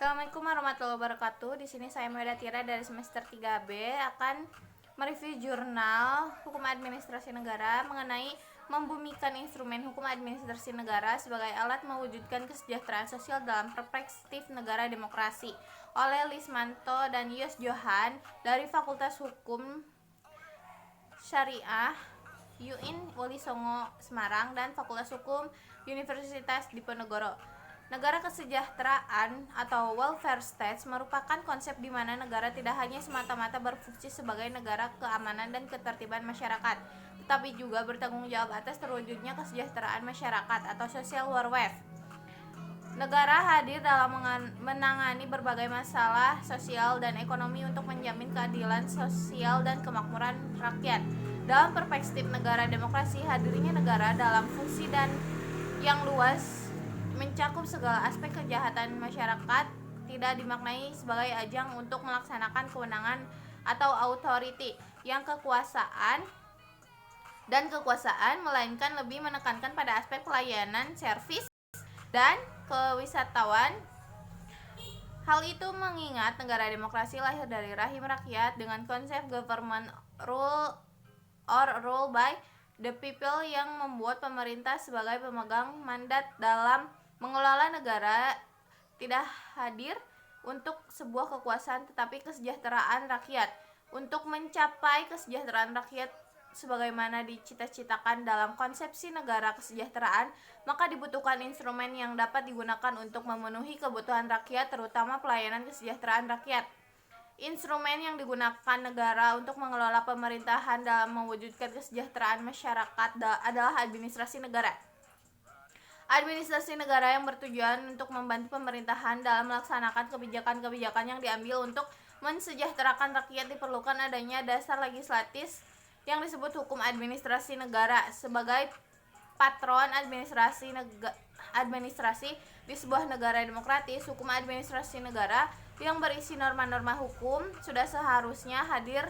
Assalamualaikum warahmatullahi wabarakatuh. Di sini saya Meda Tira dari semester 3B akan mereview jurnal Hukum Administrasi Negara mengenai membumikan instrumen hukum administrasi negara sebagai alat mewujudkan kesejahteraan sosial dalam perspektif negara demokrasi oleh Lismanto dan Yos Johan dari Fakultas Hukum Syariah UIN Wali Songo Semarang dan Fakultas Hukum Universitas Diponegoro. Negara kesejahteraan atau welfare states merupakan konsep di mana negara tidak hanya semata-mata berfungsi sebagai negara keamanan dan ketertiban masyarakat, tetapi juga bertanggung jawab atas terwujudnya kesejahteraan masyarakat atau social welfare. Negara hadir dalam menangani berbagai masalah sosial dan ekonomi untuk menjamin keadilan sosial dan kemakmuran rakyat. Dalam perspektif negara demokrasi, hadirnya negara dalam fungsi dan yang luas mencakup segala aspek kejahatan masyarakat, tidak dimaknai sebagai ajang untuk melaksanakan kewenangan atau authority yang kekuasaan, melainkan lebih menekankan pada aspek pelayanan, servis, dan kewisatawan. Hal itu mengingat negara demokrasi lahir dari rahim rakyat dengan konsep government rule by the people yang membuat pemerintah sebagai pemegang mandat dalam mengelola negara tidak hadir untuk sebuah kekuasaan tetapi kesejahteraan rakyat. Untuk mencapai kesejahteraan rakyat sebagaimana dicita-citakan dalam konsepsi negara kesejahteraan, maka dibutuhkan instrumen yang dapat digunakan untuk memenuhi kebutuhan rakyat, terutama pelayanan kesejahteraan rakyat. Instrumen yang digunakan negara untuk mengelola pemerintahan dalam mewujudkan kesejahteraan masyarakat adalah administrasi negara. Administrasi negara yang bertujuan untuk membantu pemerintahan dalam melaksanakan kebijakan-kebijakan yang diambil untuk mensejahterakan rakyat. Diperlukan adanya dasar legislatif yang disebut hukum administrasi negara sebagai patron administrasi di sebuah negara demokratis. Hukum administrasi negara yang berisi norma-norma hukum sudah seharusnya hadir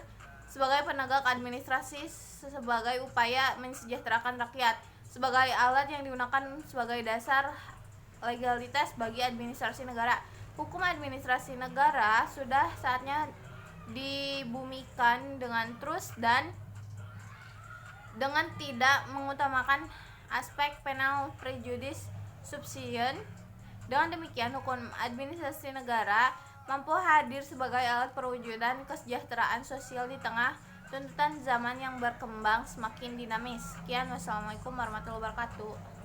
sebagai penegak administrasi sebagai upaya mensejahterakan rakyat, sebagai alat yang digunakan sebagai dasar legalitas bagi administrasi negara. Hukum administrasi negara sudah saatnya dibumikan dengan terus dan dengan tidak mengutamakan aspek penal prejudice subsumption. Dengan demikian, hukum administrasi negara mampu hadir sebagai alat perwujudan kesejahteraan sosial di tengah tuntutan zaman yang berkembang semakin dinamis. Sekian, wassalamualaikum warahmatullahi wabarakatuh.